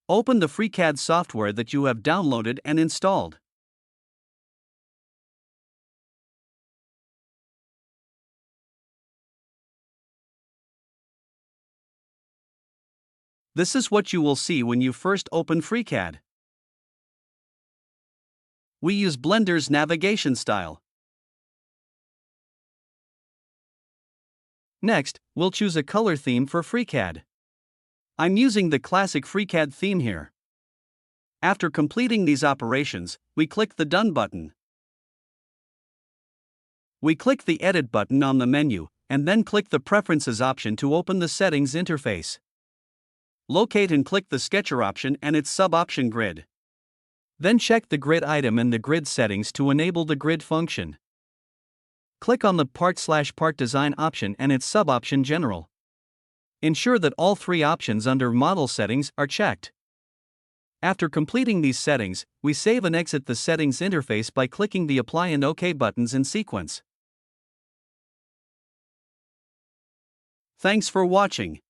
Open the FreeCAD software that you have downloaded and installed. This is what you will see when you first open FreeCAD. We use Blender's navigation style. Next, we'll choose a color theme for FreeCAD. I'm using the classic FreeCAD theme here. After completing these operations, we click the Done button. We click the Edit button on the menu, and then click the Preferences option to open the Settings interface. Locate and click the Sketcher option and its sub-option Grid. Then check the Grid item in the Grid settings to enable the Grid function. Click on the Part/Part Design option and its sub-option General. Ensure that all three options under Model Settings are checked. After completing these settings, we save and exit the Settings interface by clicking the Apply and OK buttons in sequence. Thanks for watching.